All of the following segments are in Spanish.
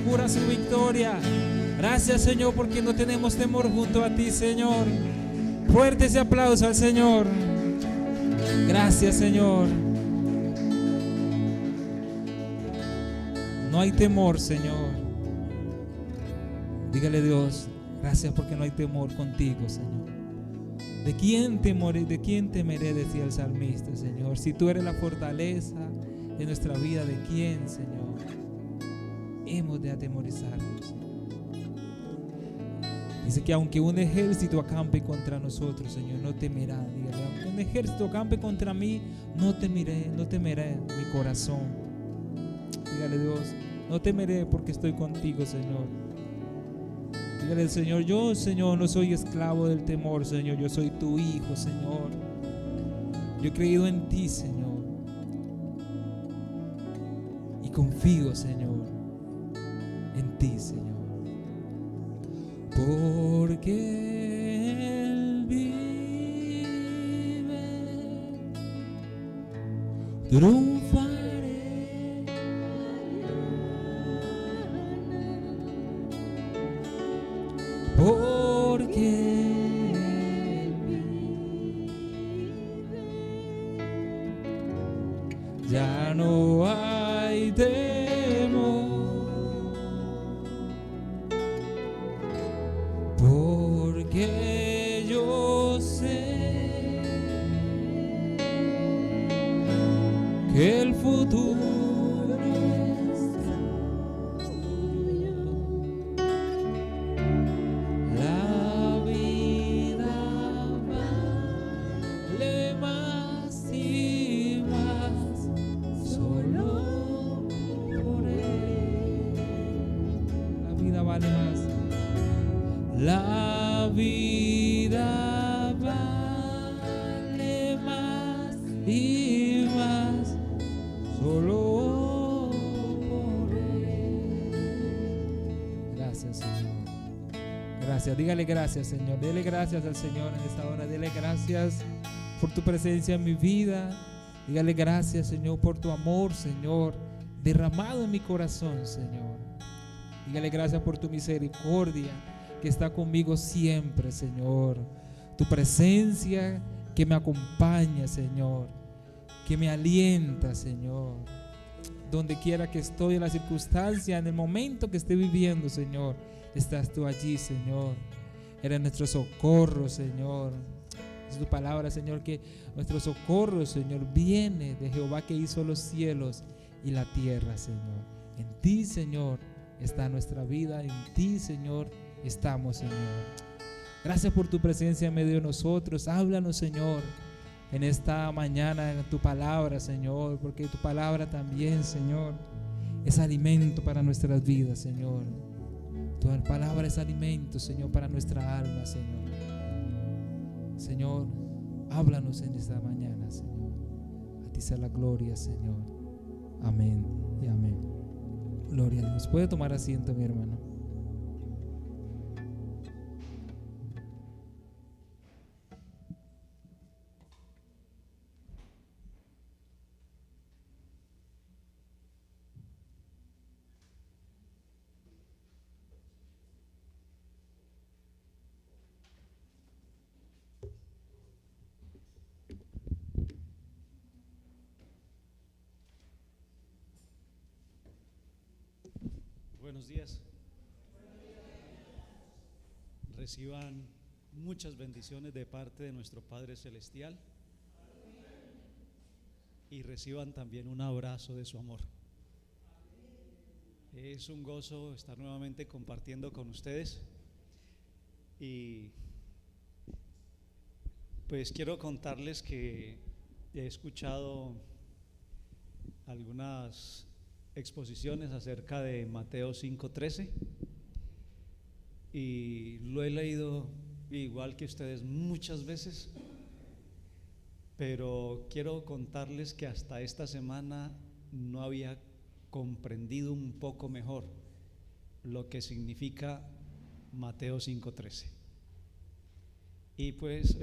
asegura su victoria. Gracias, Señor, porque no tenemos temor junto a ti, Señor. Fuerte ese aplauso al Señor. Gracias, Señor. No hay temor, Señor. Dígale a Dios, gracias porque no hay temor contigo, Señor. ¿De quién temeré? ¿De quién temeré? Decía el salmista, Señor. Si tú eres la fortaleza de nuestra vida, ¿de quién, Señor? Hemos de atemorizarnos, Señor. Dice que aunque un ejército acampe contra nosotros, Señor, no temerá. Dígale, aunque un ejército acampe contra mí, no temeré mi corazón. Dígale, Dios, no temeré porque estoy contigo, Señor. Dígale al Señor, yo, Señor, no soy esclavo del temor, Señor. Yo soy tu hijo, Señor. Yo he creído en ti, Señor. Y confío, Señor, en ti, Señor. Porque Él vive, triunfaré. Porque Él vive, ya no hay temor. Porque yo sé que el futuro es tuyo. La vida vale más y más solo por Él. La vida vale más. La vida vale más y más solo por Él. Gracias, Señor. Gracias, dígale gracias, Señor. Dele gracias al Señor en esta hora. Dele gracias por tu presencia en mi vida. Dígale gracias, Señor, por tu amor, Señor, derramado en mi corazón, Señor. Dígale gracias por tu misericordia que está conmigo siempre, Señor. Tu presencia que me acompaña, Señor, que me alienta, Señor. Donde quiera que estoy, en la circunstancia, en el momento que esté viviendo, Señor, estás tú allí, Señor. Eres nuestro socorro, Señor. Es tu palabra, Señor, que nuestro socorro, Señor, viene de Jehová que hizo los cielos y la tierra, Señor. En ti, Señor, está nuestra vida. En ti, Señor, estamos, Señor. Gracias por tu presencia en medio de nosotros. Háblanos, Señor, en esta mañana, en tu palabra, Señor, porque tu palabra también, Señor, es alimento para nuestras vidas, Señor. Tu palabra es alimento, Señor, para nuestra alma, Señor. Señor, háblanos en esta mañana, Señor. A ti sea la gloria, Señor. Amén y amén. Gloria a Dios. Puede tomar asiento, mi hermano. Buenos días. Reciban muchas bendiciones de parte de nuestro Padre Celestial y reciban también un abrazo de su amor. Es un gozo estar nuevamente compartiendo con ustedes y pues quiero contarles que he escuchado algunas exposiciones acerca de Mateo 5:13 y lo he leído igual que ustedes muchas veces, pero quiero contarles que hasta esta semana no había comprendido un poco mejor lo que significa Mateo 5:13. Y pues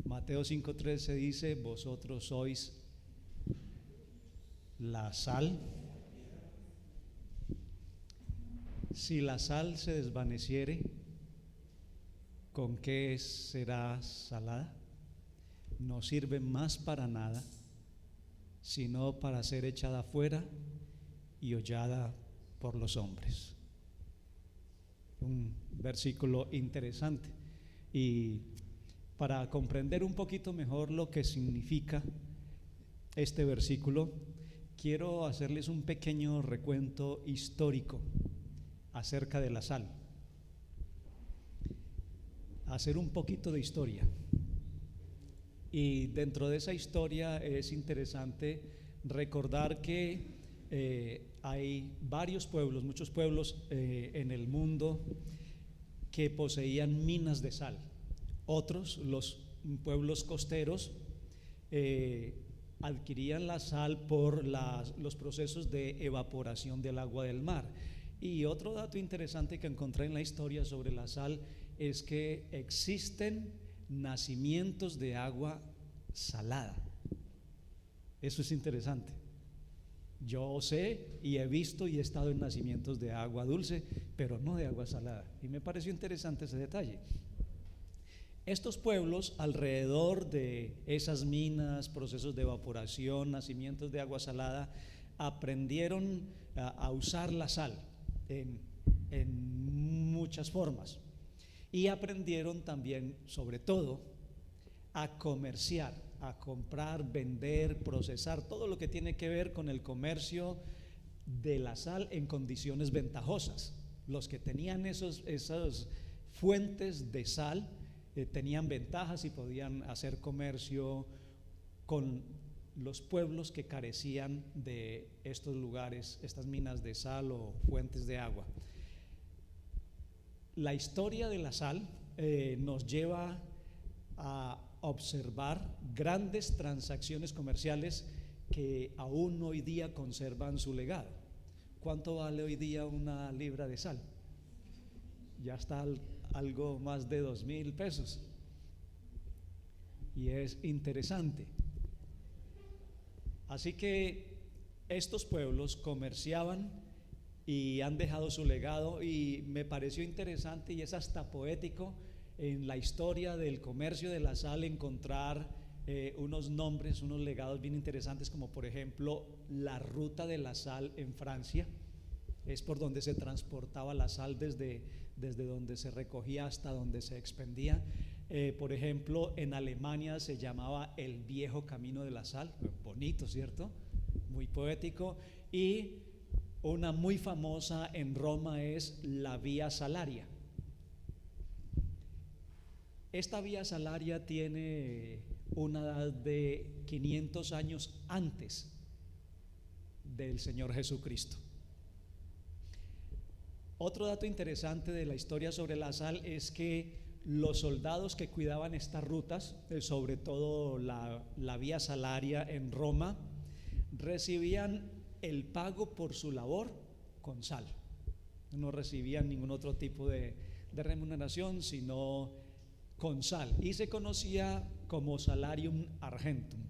Mateo 5:13 dice: vosotros sois la sal Si la sal se desvaneciere, ¿con qué será salada? No sirve más para nada, sino para ser echada fuera y hollada por los hombres. Un versículo interesante. Y para comprender un poquito mejor lo que significa este versículo, quiero hacerles un pequeño recuento histórico acerca de la sal. Hacer un poquito de historia. Y dentro de esa historia es interesante recordar que hay varios pueblos, muchos pueblos en el mundo que poseían minas de sal. Otros, los pueblos costeros, adquirían la sal por los procesos de evaporación del agua del mar. Y otro dato interesante que encontré en la historia sobre la sal es que existen nacimientos de agua salada. Eso es interesante. Yo sé y he visto y he estado en nacimientos de agua dulce, pero no de agua salada. Y me pareció interesante ese detalle. Estos pueblos alrededor de esas minas, procesos de evaporación, nacimientos de agua salada, aprendieron a usar la sal en muchas formas. Y aprendieron también, sobre todo, a comerciar, a comprar, vender, procesar, todo lo que tiene que ver con el comercio de la sal en condiciones ventajosas. Los que tenían esas fuentes de sal tenían ventajas y podían hacer comercio con los pueblos que carecían de estos lugares, estas minas de sal o fuentes de agua. La historia de la sal nos lleva a observar grandes transacciones comerciales que aún hoy día conservan su legado. ¿Cuánto vale hoy día una libra de sal? Ya está algo más de 2,000 pesos. Y es interesante. Así que estos pueblos comerciaban y han dejado su legado, y me pareció interesante y es hasta poético en la historia del comercio de la sal encontrar unos nombres, unos legados bien interesantes, como por ejemplo la ruta de la sal en Francia. Es por donde se transportaba la sal desde donde se recogía hasta donde se expendía. Por ejemplo, en Alemania se llamaba el viejo camino de la sal. Bonito, ¿cierto? Muy poético. Y una muy famosa en Roma es la Vía Salaria. Esta Vía Salaria tiene una edad de 500 años antes del Señor Jesucristo. Otro dato interesante de la historia sobre la sal es que los soldados que cuidaban estas rutas, sobre todo la Vía Salaria en Roma, recibían el pago por su labor con sal. No recibían ningún otro tipo de remuneración, sino con sal, y se conocía como salarium argentum.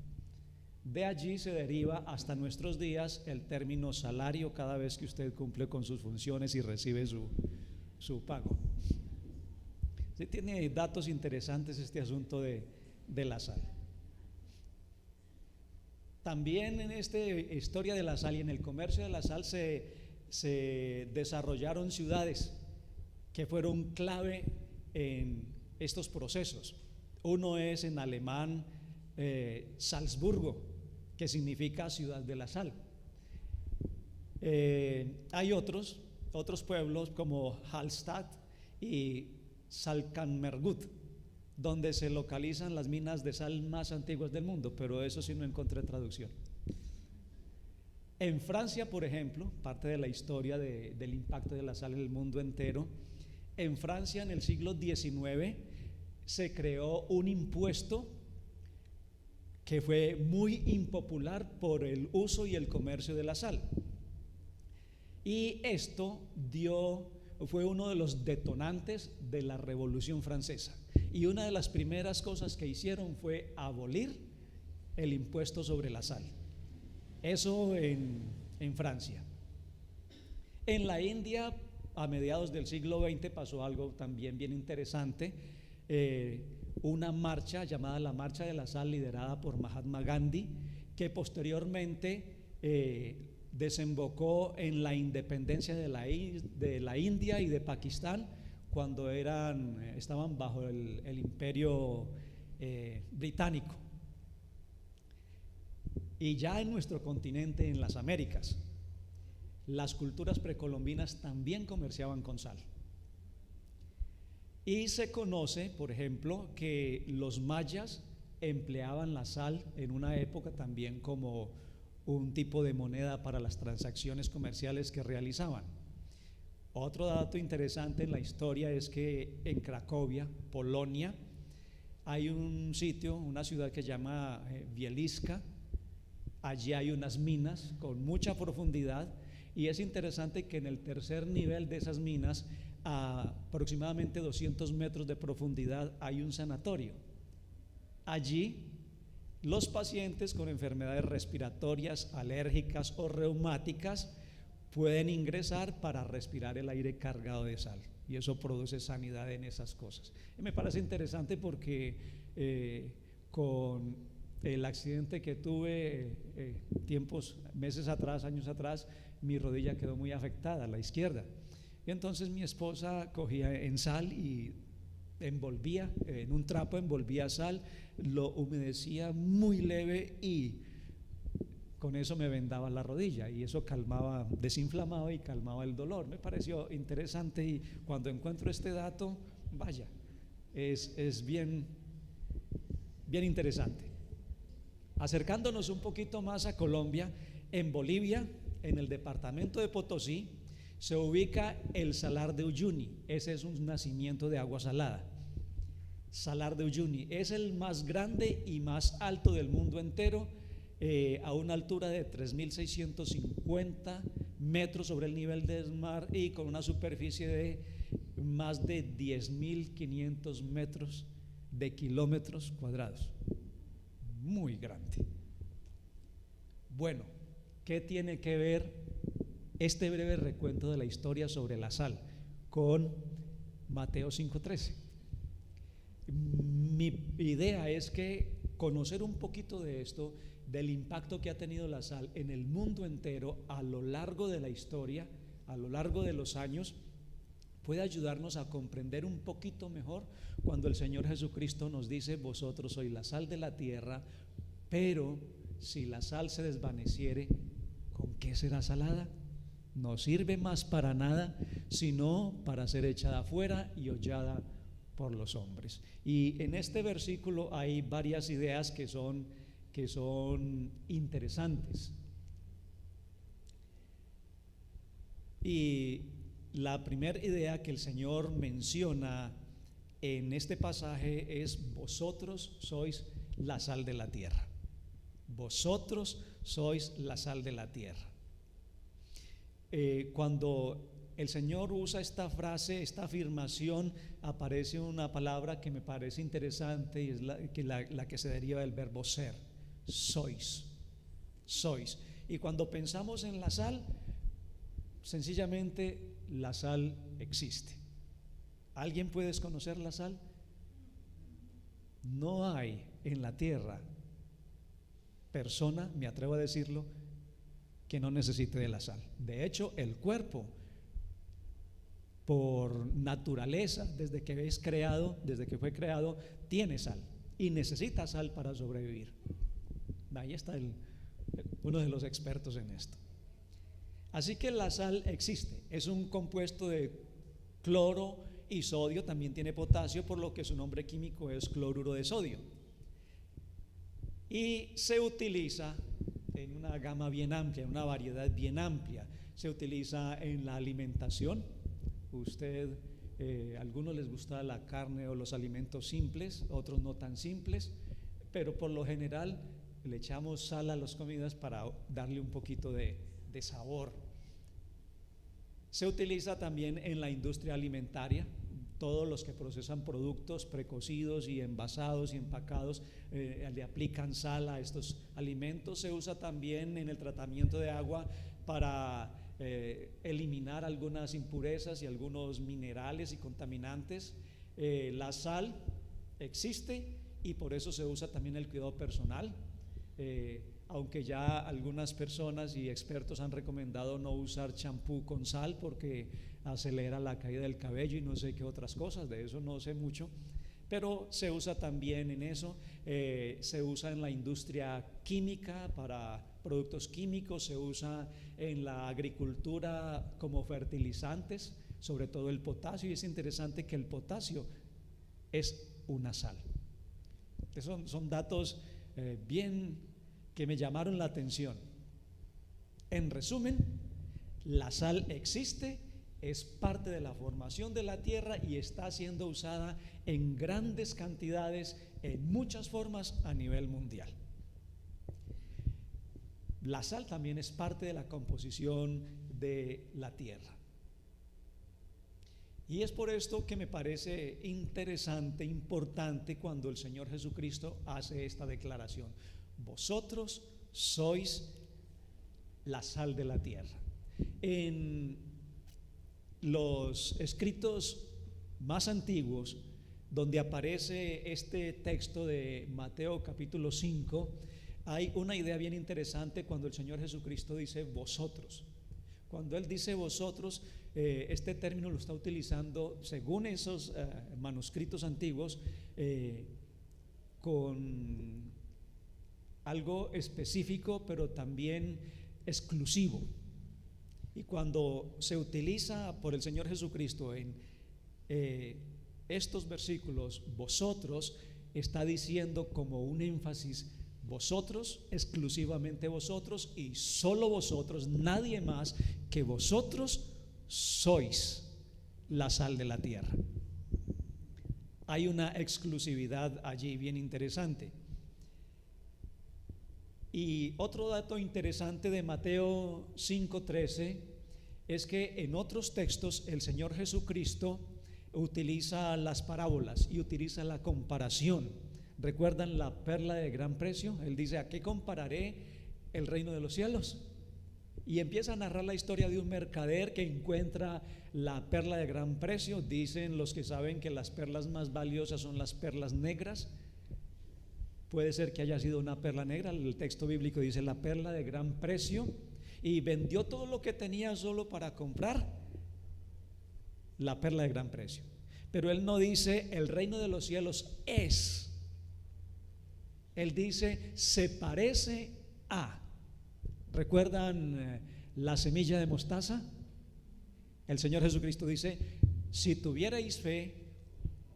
De allí se deriva hasta nuestros días el término salario cada vez que usted cumple con sus funciones y recibe su pago. Sí, tiene datos interesantes este asunto de la sal. También en esta historia de la sal y en el comercio de la sal se desarrollaron ciudades que fueron clave en estos procesos. Uno es en alemán Salzburgo, que significa ciudad de la sal. Hay otros pueblos como Hallstatt y Salzkammergut, donde se localizan las minas de sal más antiguas del mundo, pero eso sí no encontré traducción. En Francia, por ejemplo, parte de la historia del impacto de la sal en el mundo entero, en Francia en el siglo XIX se creó un impuesto que fue muy impopular por el uso y el comercio de la sal. Y esto fue uno de los detonantes de la Revolución Francesa. Y una de las primeras cosas que hicieron fue abolir el impuesto sobre la sal. Eso en Francia. En la India a mediados del siglo XX pasó algo también bien interesante. Una marcha llamada la Marcha de la Sal, liderada por Mahatma Gandhi, que posteriormente desembocó en la independencia de la India y de Pakistán, cuando estaban bajo el imperio británico. Y ya en nuestro continente, en las Américas, las culturas precolombinas también comerciaban con sal. Y se conoce, por ejemplo, que los mayas empleaban la sal en una época también como un tipo de moneda para las transacciones comerciales que realizaban. Otro dato interesante en la historia es que en Cracovia, Polonia, hay un sitio, una ciudad que se llama Wieliczka. Allí hay unas minas con mucha profundidad, y es interesante que en el tercer nivel de esas minas, a aproximadamente 200 metros de profundidad, hay un sanatorio. Allí los pacientes con enfermedades respiratorias, alérgicas o reumáticas pueden ingresar para respirar el aire cargado de sal, y eso produce sanidad en esas cosas. Y me parece interesante porque con el accidente que tuve meses atrás, años atrás, mi rodilla quedó muy afectada, la izquierda. Y entonces mi esposa cogía en sal y envolvía, en un trapo envolvía sal, lo humedecía muy leve y con eso me vendaba la rodilla, y eso calmaba, desinflamaba y calmaba el dolor. Me pareció interesante, y cuando encuentro este dato, vaya, es bien interesante. Acercándonos un poquito más a Colombia, en Bolivia, en el departamento de Potosí, se ubica el Salar de Uyuni. Ese es un nacimiento de agua salada. Salar de Uyuni es el más grande y más alto del mundo entero, a una altura de 3.650 metros sobre el nivel del mar, y con una superficie de más de 10.500 metros de kilómetros cuadrados. Muy grande. Bueno, ¿qué tiene que ver este breve recuento de la historia sobre la sal con Mateo 5:13? Mi idea es que conocer un poquito de esto, del impacto que ha tenido la sal en el mundo entero a lo largo de la historia, a lo largo de los años, puede ayudarnos a comprender un poquito mejor cuando el Señor Jesucristo nos dice: vosotros sois la sal de la tierra, pero si la sal se desvaneciere, ¿con qué será salada? No sirve más para nada, sino para ser echada afuera y hollada por los hombres. Y en este versículo hay varias ideas que son interesantes. Y la primera idea que el Señor menciona en este pasaje es: vosotros sois la sal de la tierra. Vosotros sois la sal de la tierra. Cuando el Señor usa esta frase, esta afirmación, aparece una palabra que me parece interesante, y es la que se deriva del verbo ser. Sois. Y cuando pensamos en la sal, sencillamente la sal existe. ¿Alguien puede desconocer la sal? No hay en la tierra persona, me atrevo a decirlo, que no necesite de la sal. De hecho, el cuerpo, por naturaleza, desde que fue creado, tiene sal y necesita sal para sobrevivir. Ahí está uno de los expertos en esto. Así que la sal existe, es un compuesto de cloro y sodio, también tiene potasio, por lo que su nombre químico es cloruro de sodio. Y se utiliza en una gama bien amplia, en una variedad bien amplia. Se utiliza en la alimentación. A algunos les gusta la carne o los alimentos simples, otros no tan simples, pero por lo general le echamos sal a las comidas para darle un poquito de sabor. Se utiliza también en la industria alimentaria. Todos los que procesan productos precocidos y envasados y empacados le aplican sal a estos alimentos. Se usa también en el tratamiento de agua para eliminar algunas impurezas y algunos minerales y contaminantes. La sal existe y por eso se usa también el cuidado personal, aunque ya algunas personas y expertos han recomendado no usar champú con sal porque acelera la caída del cabello y no sé qué otras cosas, de eso no sé mucho, pero se usa también en eso. Se usa en la industria química para productos químicos, se usa en la agricultura como fertilizantes, sobre todo el potasio, y es interesante que el potasio es una sal. Son datos bien que me llamaron la atención. En resumen, la sal existe, es parte de la formación de la tierra y está siendo usada en grandes cantidades, en muchas formas a nivel mundial. La sal también es parte de la composición de la tierra. Y es por esto que me parece interesante, importante, cuando el Señor Jesucristo hace esta declaración: vosotros sois la sal de la tierra. En los escritos más antiguos, donde aparece este texto de Mateo capítulo 5, hay una idea bien interesante cuando el Señor Jesucristo dice vosotros. Cuando Él dice vosotros, este término lo está utilizando, según esos manuscritos antiguos, con algo específico, pero también exclusivo. Y cuando se utiliza por el Señor Jesucristo en estos versículos, vosotros, está diciendo como un énfasis: vosotros, exclusivamente vosotros y solo vosotros, nadie más que vosotros sois la sal de la tierra. Hay una exclusividad allí bien interesante. Y otro dato interesante de Mateo 5:13 es que en otros textos el Señor Jesucristo utiliza las parábolas y utiliza la comparación. ¿Recuerdan la perla de gran precio? Él dice: ¿a qué compararé el reino de los cielos? Y empieza a narrar la historia de un mercader que encuentra la perla de gran precio. Dicen los que saben que las perlas más valiosas son las perlas negras. Puede ser que haya sido una perla negra. El texto bíblico dice la perla de gran precio, y vendió todo lo que tenía solo para comprar la perla de gran precio. Pero él no dice el reino de los cielos es. Él dice se parece a. ¿Recuerdan la semilla de mostaza? El Señor Jesucristo dice: si tuvierais fe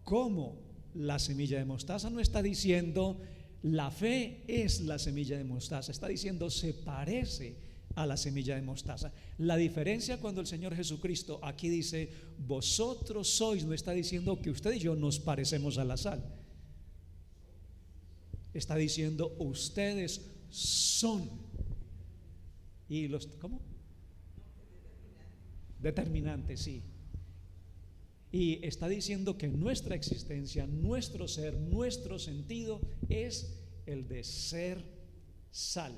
como la semilla de mostaza. No está diciendo la fe es la semilla de mostaza, está diciendo se parece a la semilla de mostaza. La diferencia cuando el Señor Jesucristo aquí dice vosotros sois, no está diciendo que usted y yo nos parecemos a la sal. Está diciendo ustedes son. Y los, ¿cómo? Determinante, sí. Y está diciendo que nuestra existencia, nuestro ser, nuestro sentido es el de ser sal.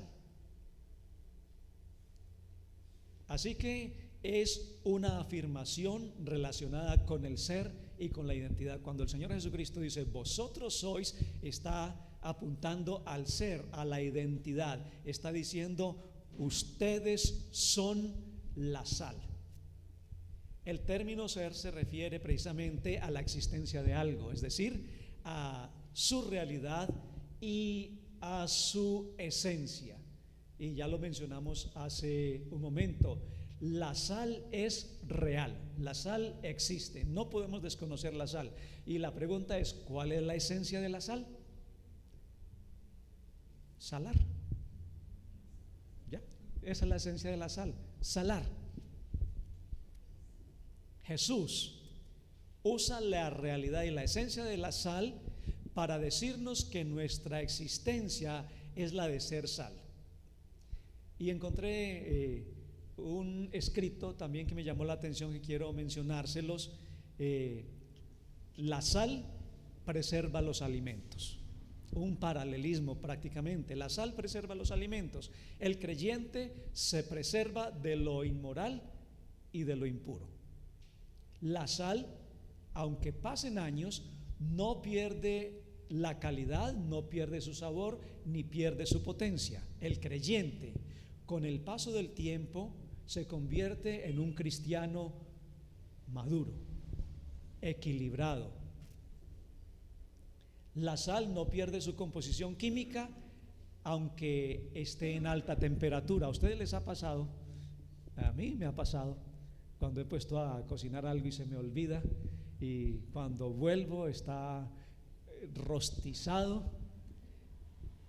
Así que es una afirmación relacionada con el ser y con la identidad. Cuando el Señor Jesucristo dice vosotros sois, está apuntando al ser, a la identidad. Está diciendo ustedes son la sal. El término ser se refiere precisamente a la existencia de algo, es decir, a su realidad y a su esencia. Y ya lo mencionamos hace un momento, la sal es real, la sal existe, no podemos desconocer la sal. Y la pregunta es, ¿cuál es la esencia de la sal? Salar. ¿Ya? Esa es la esencia de la sal, salar. Jesús usa la realidad y la esencia de la sal para decirnos que nuestra existencia es la de ser sal. Y encontré un escrito también que me llamó la atención y quiero mencionárselos. La sal preserva los alimentos. un paralelismo prácticamente. La sal preserva los alimentos. El creyente se preserva de lo inmoral y de lo impuro. La sal, aunque pasen años, no pierde la calidad, no pierde su sabor, ni pierde su potencia. El creyente, con el paso del tiempo, se convierte en un cristiano maduro, equilibrado. La sal no pierde su composición química aunque esté en alta temperatura. ¿A ustedes les ha pasado? A mí me ha pasado cuando he puesto a cocinar algo y se me olvida, y cuando vuelvo está rostizado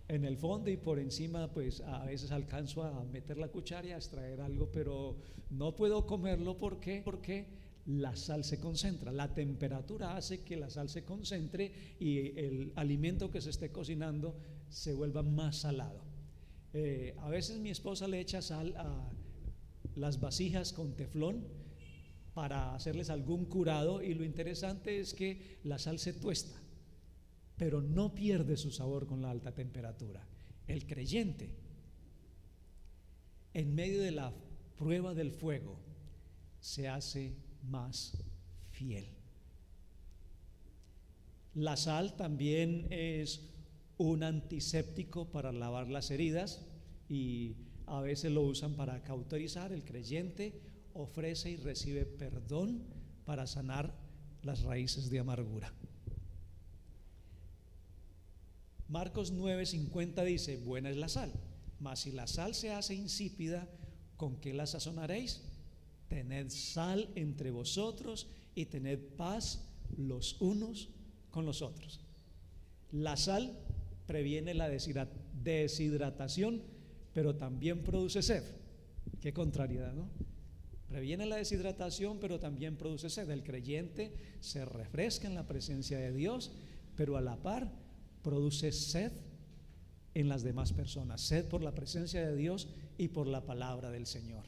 en el fondo, y por encima pues a veces alcanzo a meter la cuchara y a extraer algo, pero no puedo comerlo. Porque la sal se concentra. La temperatura hace que la sal se concentre y el alimento que se esté cocinando se vuelva más salado. A veces mi esposa le echa sal a las vasijas con teflón para hacerles algún curado, y lo interesante es que la sal se tuesta, pero no pierde su sabor con la alta temperatura. El creyente, en medio de la prueba del fuego, se hace más fiel. La sal también es un antiséptico para lavar las heridas, y a veces lo usan para cauterizar. El creyente ofrece y recibe perdón para sanar las raíces de amargura. Marcos 9:50 dice: buena es la sal, mas si la sal se hace insípida, ¿con qué la sazonaréis? Tened sal entre vosotros y tened paz los unos con los otros. La sal previene la deshidratación, pero también produce sed. Qué contrariedad, ¿no? Previene la deshidratación, pero también produce sed. El creyente se refresca en la presencia de Dios, pero a la par produce sed en las demás personas. Sed por la presencia de Dios y por la palabra del Señor.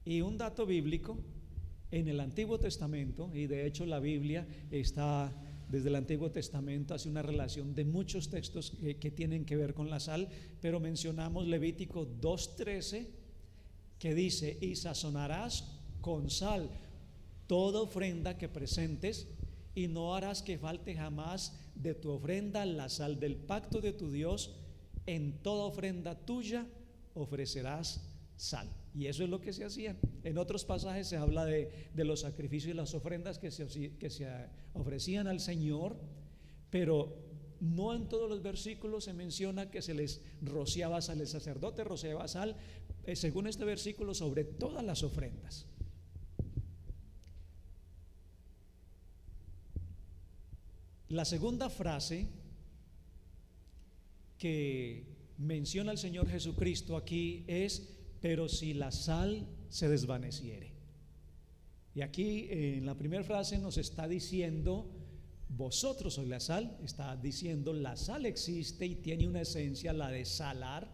Y un dato bíblico: en el Antiguo Testamento, y de hecho la Biblia está desde el Antiguo Testamento, hace una relación de muchos textos que tienen que ver con la sal, pero mencionamos Levítico 2:13, que dice: y sazonarás con sal toda ofrenda que presentes, y no harás que falte jamás de tu ofrenda la sal del pacto de tu Dios. En toda ofrenda tuya ofrecerás sal. Y eso es lo que se hacía. En otros pasajes se habla de los sacrificios y las ofrendas que se ofrecían al Señor, pero no en todos los versículos se menciona que se les rociaba sal. El sacerdote rociaba sal, según este versículo, sobre todas las ofrendas. La segunda frase que menciona el Señor Jesucristo aquí es: pero si la sal se desvaneciere. Y aquí en la primera frase nos está diciendo: vosotros sois la sal. Está diciendo la sal existe y tiene una esencia, la de salar,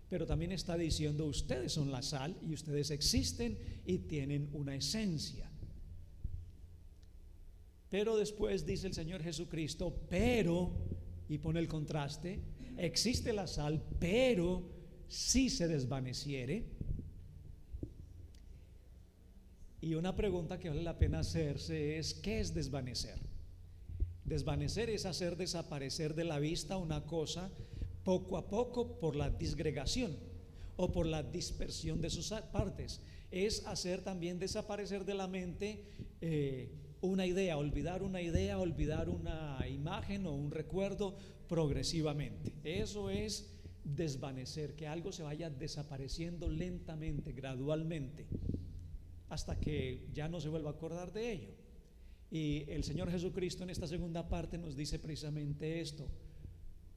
pero también está diciendo ustedes son la sal y ustedes existen y tienen una esencia. Pero después dice el Señor Jesucristo: pero, y pone el contraste, existe la sal, pero si se desvaneciere. Y una pregunta que vale la pena hacerse es: ¿qué es desvanecer? Desvanecer es hacer desaparecer de la vista una cosa poco a poco por la disgregación o por la dispersión de sus partes. Es hacer también desaparecer de la mente una idea, olvidar una imagen o un recuerdo progresivamente. Eso es desvanecer, que algo se vaya desapareciendo lentamente, gradualmente, hasta que ya no se vuelva a acordar de ello. Y el Señor Jesucristo en esta segunda parte nos dice precisamente esto: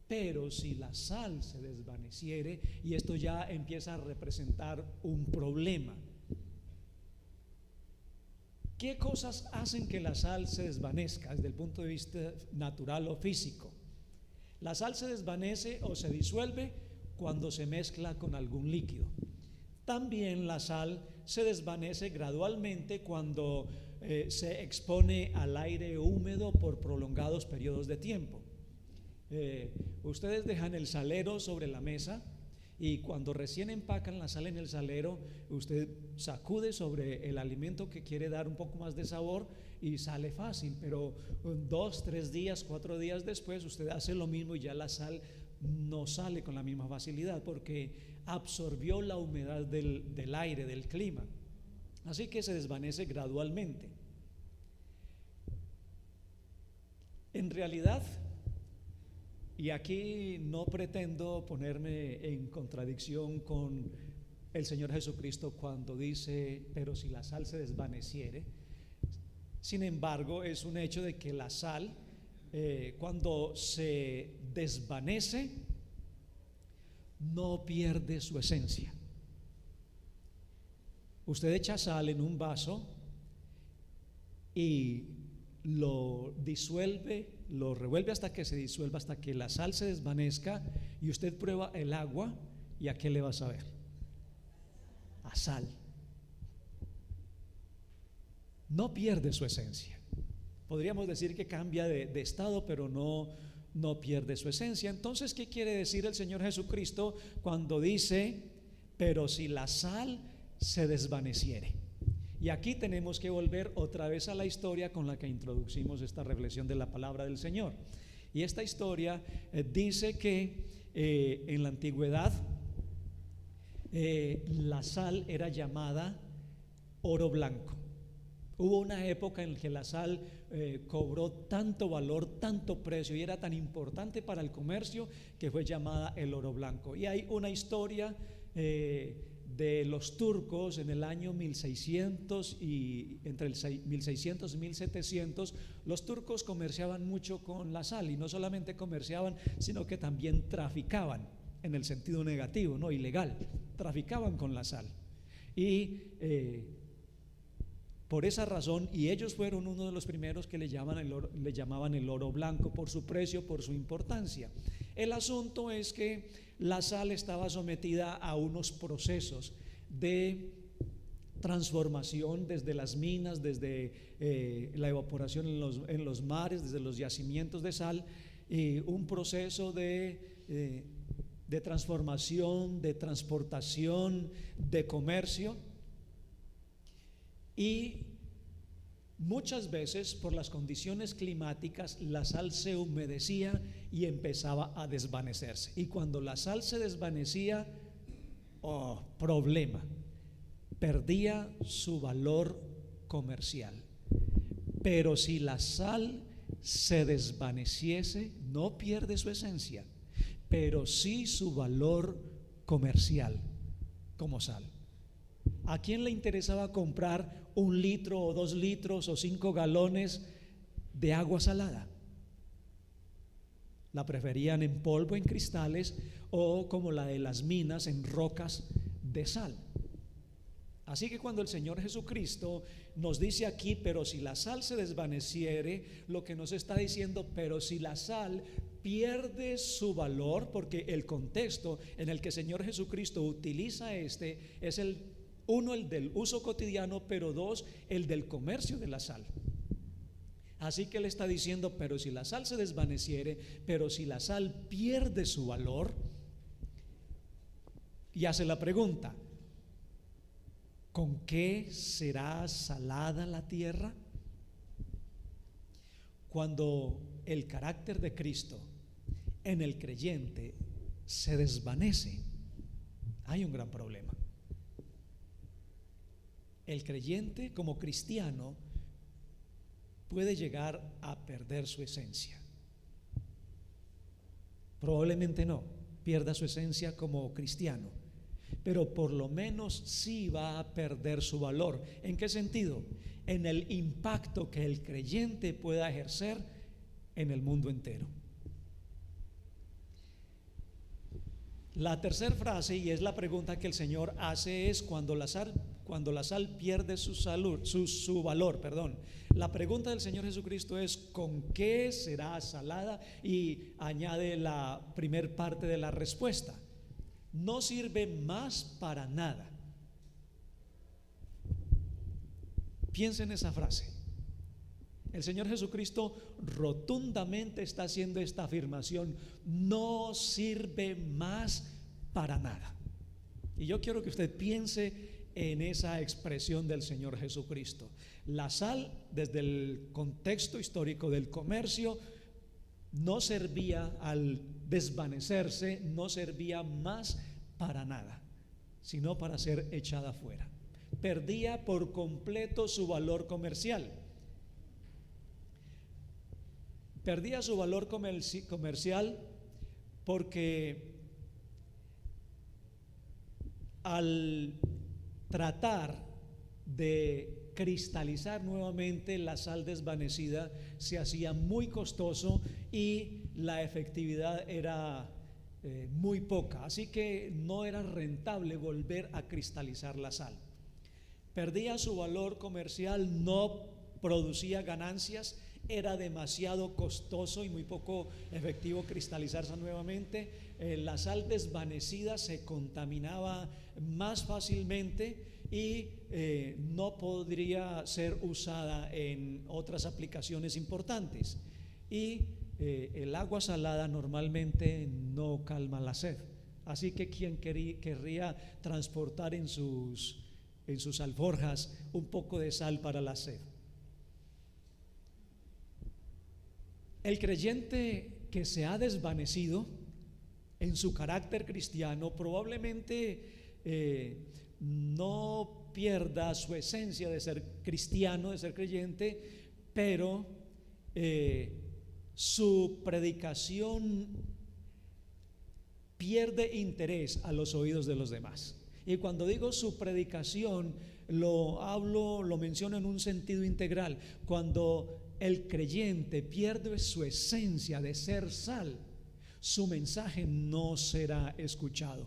pero si la sal se desvaneciere, y esto ya empieza a representar un problema. ¿Qué cosas hacen que la sal se desvanezca desde el punto de vista natural o físico? La sal se desvanece o se disuelve cuando se mezcla con algún líquido. También la sal se desvanece gradualmente cuando se expone al aire húmedo por prolongados periodos de tiempo. Ustedes dejan el salero sobre la mesa y cuando recién empacan la sal en el salero, usted sacude sobre el alimento que quiere dar un poco más de sabor y sale fácil, pero 2, 3 días, 4 días después usted hace lo mismo y ya la sal no sale con la misma facilidad porque absorbió la humedad del aire, del clima. Así que se desvanece gradualmente. En realidad, y aquí no pretendo ponerme en contradicción con el Señor Jesucristo cuando dice, pero si la sal se desvaneciere. Sin embargo, es un hecho de que la sal, cuando se desvanece, no pierde su esencia. Usted echa sal en un vaso y lo disuelve, lo revuelve hasta que se disuelva, hasta que la sal se desvanezca, y usted prueba el agua, ¿y a qué le va a saber? A sal. No pierde su esencia. Podríamos decir que cambia de estado, pero no pierde su esencia. Entonces, ¿qué quiere decir el Señor Jesucristo cuando dice, pero si la sal se desvaneciere? Y aquí tenemos que volver otra vez a la historia con la que introducimos esta reflexión de la palabra del Señor. Y esta historia dice que en la antigüedad la sal era llamada oro blanco. Hubo una época en que la sal cobró tanto valor, tanto precio y era tan importante para el comercio que fue llamada el oro blanco. Y hay una historia de los turcos en el año 1600 y entre el 1600 y 1700, los turcos comerciaban mucho con la sal, y no solamente comerciaban, sino que también traficaban en el sentido negativo, no ilegal, traficaban con la sal. Y por esa razón, y ellos fueron uno de los primeros que le llamaban el oro blanco por su precio, por su importancia. El asunto es que la sal estaba sometida a unos procesos de transformación desde las minas, desde la evaporación en los mares, desde los yacimientos de sal, un proceso de transformación, de transportación, de comercio. Y muchas veces por las condiciones climáticas la sal se humedecía y empezaba a desvanecerse, y cuando la sal se desvanecía, problema, perdía su valor comercial. Pero si la sal se desvaneciese, no pierde su esencia, pero sí su valor comercial como sal. ¿A quién le interesaba comprar 1 litro o 2 litros o 5 galones de agua salada? La preferían en polvo, en cristales, o como la de las minas, en rocas de sal. Así que cuando el Señor Jesucristo nos dice aquí, pero si la sal se desvaneciere, lo que nos está diciendo, pero si la sal pierde su valor, porque el contexto en el que el Señor Jesucristo utiliza es el del uso cotidiano, pero 2, el del comercio de la sal. Así que él está diciendo, pero si la sal se desvaneciere, pero si la sal pierde su valor, y hace la pregunta, ¿con qué será salada la tierra? Cuando el carácter de Cristo en el creyente se desvanece, hay un gran problema. El creyente como cristiano puede llegar a perder su esencia. Probablemente no pierda su esencia como cristiano, pero por lo menos sí va a perder su valor. ¿En qué sentido? En el impacto que el creyente pueda ejercer en el mundo entero. La tercera frase, y es la pregunta que el Señor hace, es cuando la sal pierde su valor. La pregunta del Señor Jesucristo es, ¿con qué será salada? Y añade la primer parte de la respuesta: no sirve más para nada. Piensa en esa frase. El Señor Jesucristo rotundamente está haciendo esta afirmación: no sirve más para nada. Y yo quiero que usted piense en esa expresión del Señor Jesucristo. La sal, desde el contexto histórico del comercio, no servía, al desvanecerse, no servía más para nada, sino para ser echada fuera. Perdía por completo su valor comercial. Perdía su valor comercial porque al tratar de cristalizar nuevamente la sal desvanecida se hacía muy costoso y la efectividad era muy poca, así que no era rentable volver a cristalizar la sal. Perdía su valor comercial, no producía ganancias, era demasiado costoso y muy poco efectivo cristalizarse nuevamente. La sal desvanecida se contaminaba más fácilmente y no podría ser usada en otras aplicaciones importantes. Y el agua salada normalmente no calma la sed, así que quien querría transportar en sus alforjas un poco de sal para la sed. El creyente que se ha desvanecido en su carácter cristiano probablemente no pierda su esencia de ser cristiano, de ser creyente, pero su predicación pierde interés a los oídos de los demás. Y cuando digo su predicación, lo menciono en un sentido integral. Cuando el creyente pierde su esencia de ser sal, su mensaje no será escuchado,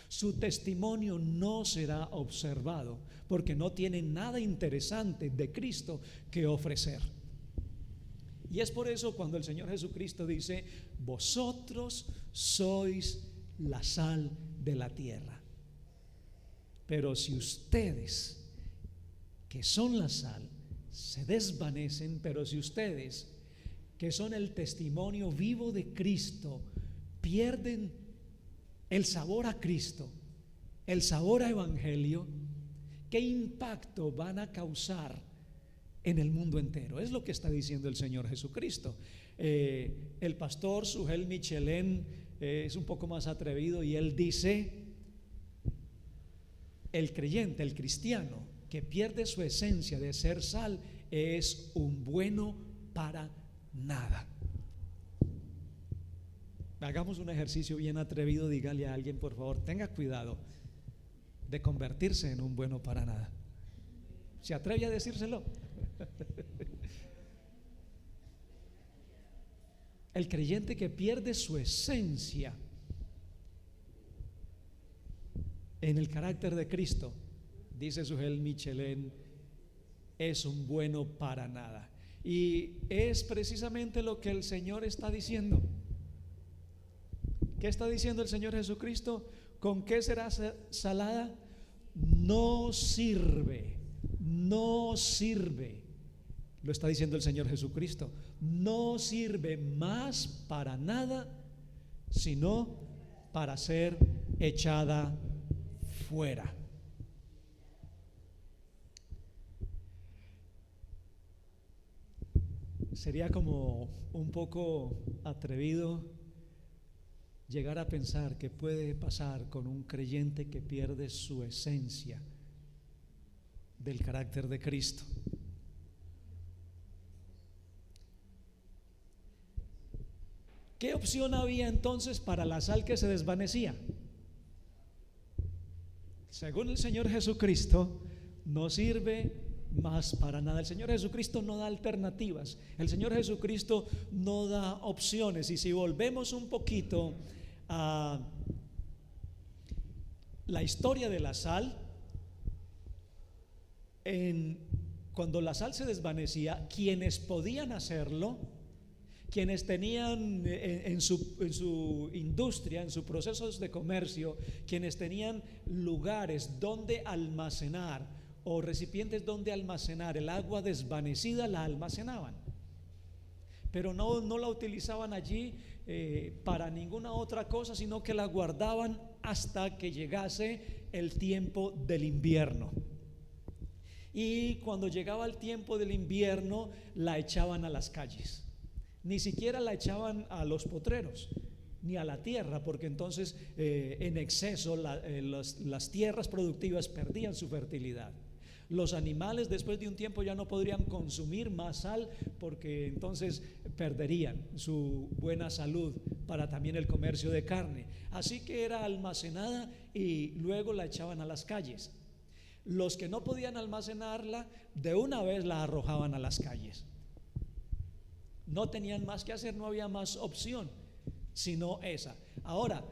su testimonio no será observado, porque no tiene nada interesante de Cristo que ofrecer. Y es por eso cuando el Señor Jesucristo dice: vosotros sois la sal de la tierra. Pero si ustedes, que son la sal, se desvanecen, pero si ustedes, que son el testimonio vivo de Cristo, pierden el sabor a Cristo, el sabor a Evangelio, ¿qué impacto van a causar en el mundo entero? Es lo que está diciendo el Señor Jesucristo. El pastor Sugel Michelén es un poco más atrevido y él dice: el creyente, el cristiano que pierde su esencia de ser sal es un bueno para nada. Hagamos un ejercicio bien atrevido. Dígale a alguien, por favor, tenga cuidado de convertirse en un bueno para nada. ¿Se atreve a decírselo? El creyente que pierde su esencia en el carácter de Cristo, dice Sugel Michelén, es un bueno para nada. Y es precisamente lo que el Señor está diciendo. ¿Qué está diciendo el Señor Jesucristo? ¿Con qué será salada? No sirve, no sirve. Lo está diciendo el Señor Jesucristo. No sirve más para nada, sino para ser echada fuera. Sería como un poco atrevido llegar a pensar que puede pasar con un creyente que pierde su esencia del carácter de Cristo. ¿Qué opción había entonces para la sal que se desvanecía? Según el Señor Jesucristo, no sirve más para nada. El Señor Jesucristo no da alternativas. El Señor Jesucristo no da opciones. Y si volvemos un poquito a la historia de la sal, cuando la sal se desvanecía, quienes podían hacerlo, quienes tenían en su industria, en sus procesos de comercio, quienes tenían lugares donde almacenar o recipientes donde almacenar el agua desvanecida, la almacenaban, pero no la utilizaban allí para ninguna otra cosa, sino que la guardaban hasta que llegase el tiempo del invierno. Y cuando llegaba el tiempo del invierno, la echaban a las calles. Ni siquiera la echaban a los potreros ni a la tierra, porque entonces en exceso las tierras productivas perdían su fertilidad. Los animales después de un tiempo ya no podrían consumir más sal, porque entonces perderían su buena salud para también el comercio de carne. Así que era almacenada y luego la echaban a las calles. Los que no podían almacenarla, de una vez la arrojaban a las calles. No tenían más que hacer, no había más opción sino esa. Ahora,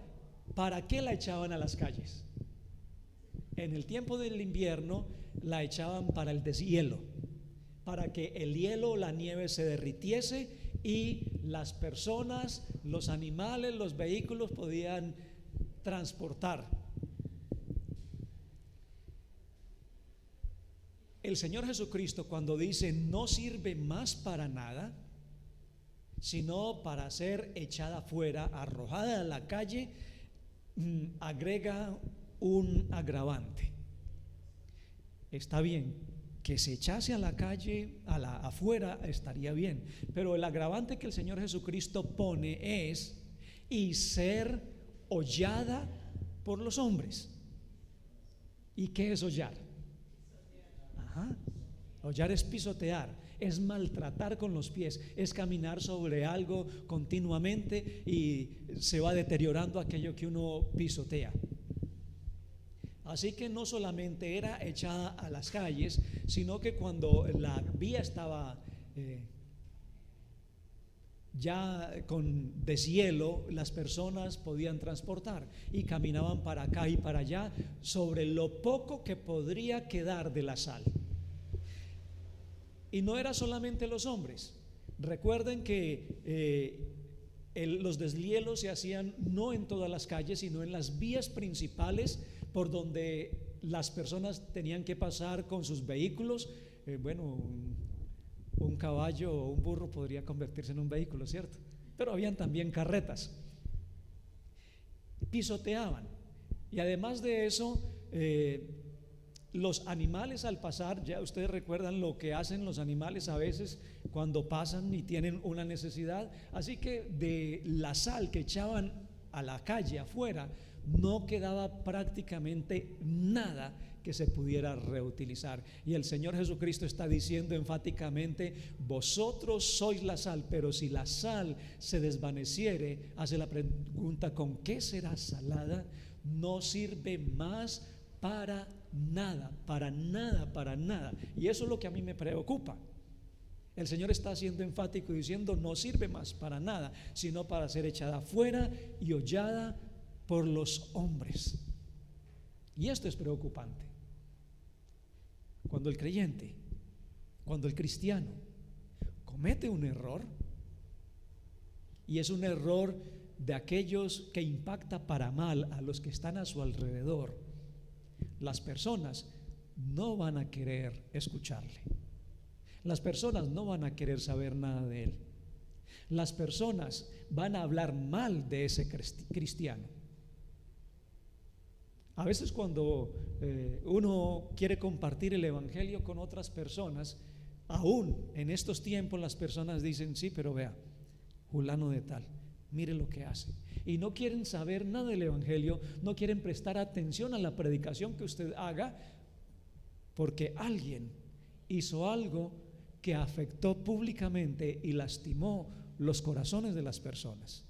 ¿para qué la echaban a las calles? En el tiempo del invierno la echaban para el deshielo, para que el hielo o la nieve se derritiese y las personas, los animales, los vehículos podían transportar. El Señor Jesucristo, cuando dice no sirve más para nada, sino para ser echada fuera, arrojada a la calle, agrega un agravante. Está bien que se echase a la calle, afuera, estaría bien, pero el agravante que el Señor Jesucristo pone es y ser hollada por los hombres. ¿Y qué es hollar? Hollar es pisotear, es maltratar con los pies, es caminar sobre algo continuamente y se va deteriorando aquello que uno pisotea. Así que no solamente era echada a las calles, sino que cuando la vía estaba ya con deshielo, las personas podían transportar y caminaban para acá y para allá sobre lo poco que podría quedar de la sal. Y no era solamente los hombres. Recuerden que los deshielos se hacían no en todas las calles, sino en las vías principales por donde las personas tenían que pasar con sus vehículos. Un caballo o un burro podría convertirse en un vehículo, ¿cierto? Pero habían también carretas. Pisoteaban. Y además de eso, los animales al pasar, ya ustedes recuerdan lo que hacen los animales a veces cuando pasan y tienen una necesidad. Así que de la sal que echaban a la calle afuera, no quedaba prácticamente nada que se pudiera reutilizar. Y el Señor Jesucristo está diciendo enfáticamente: vosotros sois la sal, pero si la sal se desvaneciere, hace la pregunta: ¿con qué será salada? No sirve más para nada, para nada, para nada. Y eso es lo que a mí me preocupa. El Señor está siendo enfático diciendo: no sirve más para nada, sino para ser echada fuera y hollada por los hombres. Y esto es preocupante. Cuando el creyente, cuando el cristiano comete un error, y es un error de aquellos que impacta para mal a los que están a su alrededor, las personas no van a querer escucharle. Las personas no van a querer saber nada de él. Las personas van a hablar mal de ese cristiano. A veces cuando uno quiere compartir el evangelio con otras personas, aún en estos tiempos las personas dicen: sí, pero vea, fulano de tal, mire lo que hace. Y no quieren saber nada del evangelio, no quieren prestar atención a la predicación que usted haga, porque alguien hizo algo que afectó públicamente y lastimó los corazones de las personas.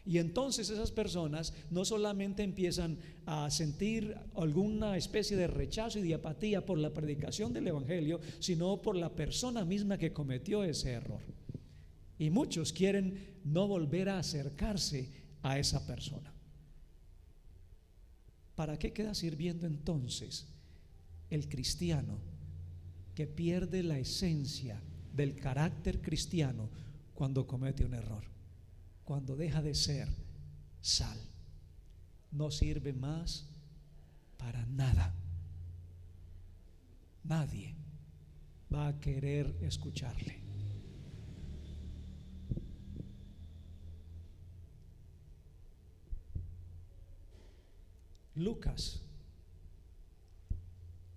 Y entonces esas personas no solamente empiezan a sentir alguna especie de rechazo y de apatía por la predicación del evangelio, sino por la persona misma que cometió ese error. Y muchos quieren no volver a acercarse a esa persona. ¿Para qué queda sirviendo entonces el cristiano que pierde la esencia del carácter cristiano cuando comete un error? Cuando deja de ser sal, no sirve más para nada. nadie va a querer escucharle. Lucas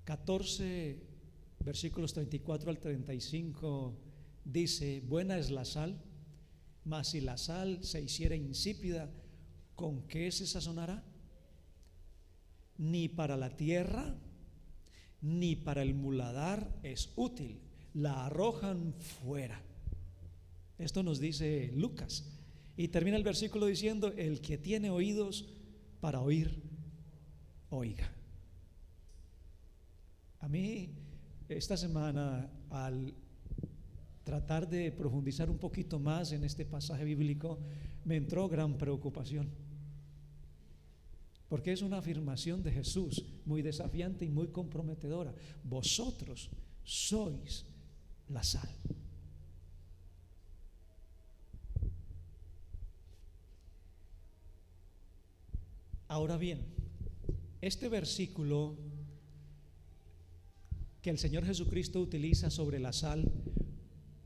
14, versículos 34 al 35 dice: buena es la sal, mas si la sal se hiciera insípida, ¿con qué se sazonará? Ni para la tierra, ni para el muladar es útil, la arrojan fuera. Esto nos dice Lucas. Y termina el versículo diciendo: el que tiene oídos para oír, oiga. A mí esta semana, al tratar de profundizar un poquito más en este pasaje bíblico, me entró gran preocupación, porque es una afirmación de Jesús muy desafiante y muy comprometedora. Vosotros sois la sal. Ahora bien, este versículo que el Señor Jesucristo utiliza sobre la sal: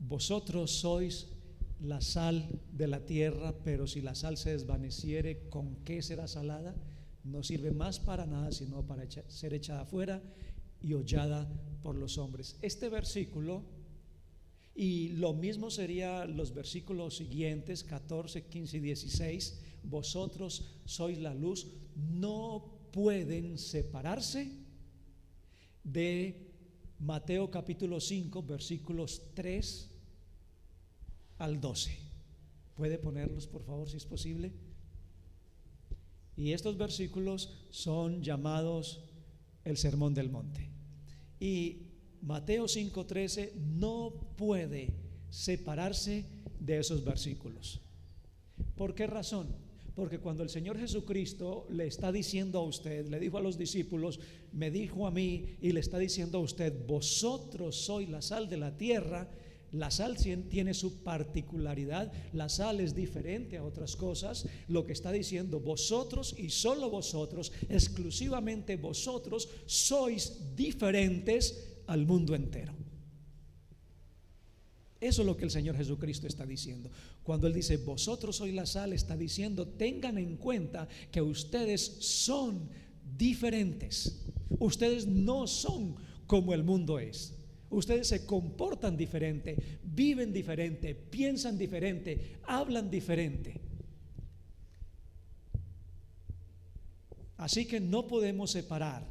vosotros sois la sal de la tierra, pero si la sal se desvaneciere, ¿con qué será salada? No sirve más para nada, sino para ser echada afuera y hollada por los hombres. Este versículo, y lo mismo sería los versículos siguientes, 14, 15 y 16, vosotros sois la luz, no pueden separarse de Mateo capítulo 5, versículos 3 al 12. ¿Puede ponerlos, por favor, si es posible? Y estos versículos son llamados el Sermón del Monte. Y Mateo 5:13 no puede separarse de esos versículos. ¿Por qué razón? Porque cuando el Señor Jesucristo le está diciendo a usted, le dijo a los discípulos, me dijo a mí y le está diciendo a usted: vosotros sois la sal de la tierra. La sal tiene su particularidad, la sal es diferente a otras cosas. Lo que está diciendo: vosotros y solo vosotros, exclusivamente vosotros, sois diferentes al mundo entero. Eso es lo que el Señor Jesucristo está diciendo. Cuando Él dice vosotros sois la sal, está diciendo: tengan en cuenta que ustedes son diferentes. Ustedes no son como el mundo es. Ustedes se comportan diferente, viven diferente, piensan diferente, hablan diferente. Así que no podemos separar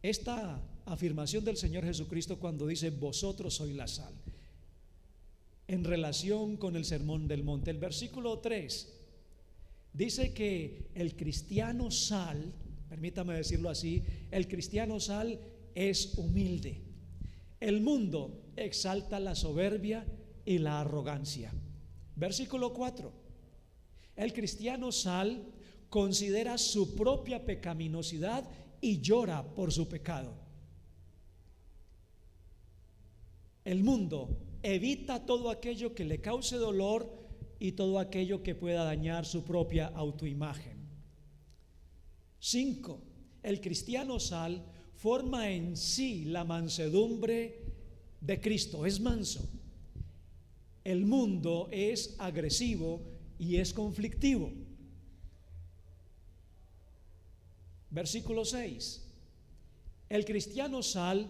esta afirmación del Señor Jesucristo cuando dice vosotros sois la sal, en relación con el Sermón del Monte. El versículo 3 dice que el cristiano sal, permítame decirlo así, el cristiano sal es humilde. El mundo exalta la soberbia y la arrogancia. Versículo 4: el cristiano sal considera su propia pecaminosidad y llora por su pecado. El mundo evita todo aquello que le cause dolor y todo aquello que pueda dañar su propia autoimagen. 5. El cristiano sal forma en sí la mansedumbre de Cristo, es manso. El mundo es agresivo y es conflictivo. Versículo 6: el cristiano sal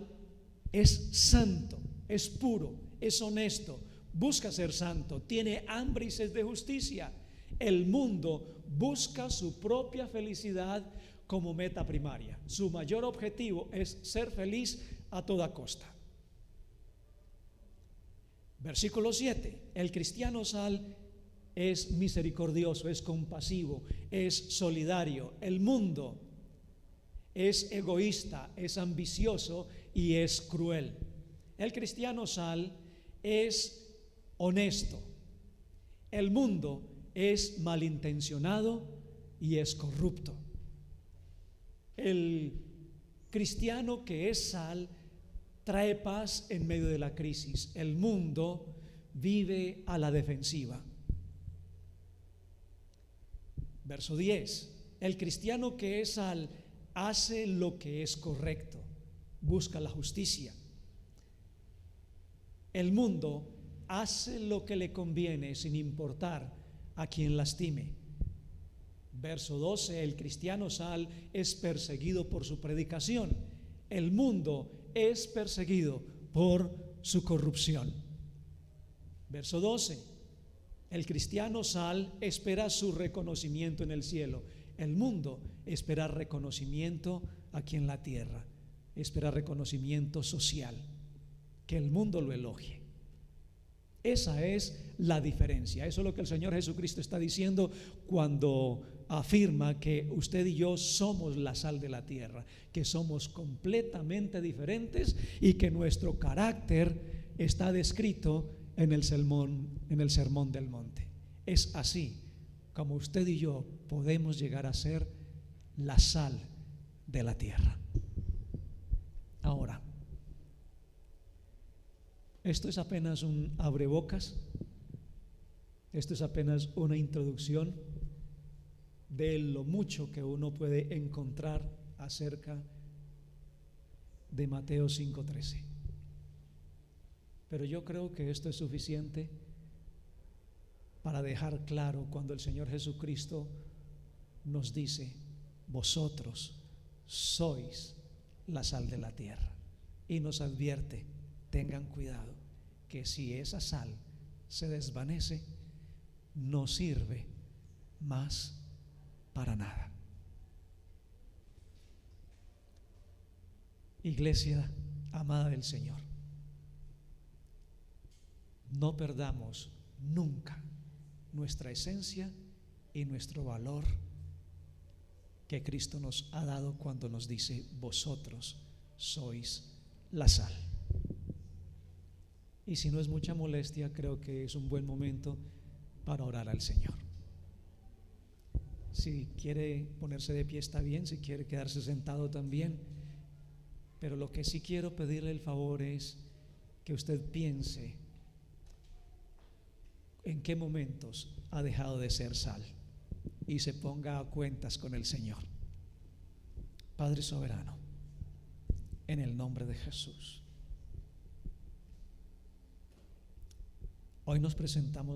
es santo, es puro, es honesto, busca ser santo, tiene hambre y sed de justicia. El mundo busca su propia felicidad como meta primaria. Su mayor objetivo es ser feliz a toda costa. Versículo 7: el cristiano sal es misericordioso, es compasivo, es solidario. El mundo es egoísta, es ambicioso y es cruel. El cristiano sal es honesto. El mundo es malintencionado y es corrupto. El cristiano que es sal trae paz en medio de la crisis. El mundo vive a la defensiva. Verso 10: el cristiano que es sal hace lo que es correcto, busca la justicia. El mundo hace lo que le conviene sin importar a quien lastime. Verso 12, el cristiano sal es perseguido por su predicación. El mundo es perseguido por su corrupción. Verso 12, el cristiano sal espera su reconocimiento en el cielo. El mundo espera reconocimiento aquí en la tierra, espera reconocimiento social, que el mundo lo elogie. Esa es la diferencia. Eso es lo que el Señor Jesucristo está diciendo cuando afirma que usted y yo somos la sal de la tierra, que somos completamente diferentes y que nuestro carácter está descrito en el sermón del monte. Es así como usted y yo podemos llegar a ser la sal de la tierra. Ahora, esto es apenas un abrebocas, esto es apenas una introducción de lo mucho que uno puede encontrar acerca de Mateo 5:13. Pero yo creo que esto es suficiente para dejar claro cuando el Señor Jesucristo nos dice: vosotros sois la sal de la tierra, y nos advierte: tengan cuidado, que si esa sal se desvanece, no sirve más para nada. Iglesia amada del Señor, no perdamos nunca nuestra esencia y nuestro valor que Cristo nos ha dado cuando nos dice: vosotros sois la sal. Y si no es mucha molestia, creo que es un buen momento para orar al Señor. Si quiere ponerse de pie está bien, si quiere quedarse sentado también, pero lo que sí quiero pedirle el favor es que usted piense en qué momentos ha dejado de ser sal y se ponga a cuentas con el Señor. Padre soberano, en el nombre de Jesús, hoy nos presentamos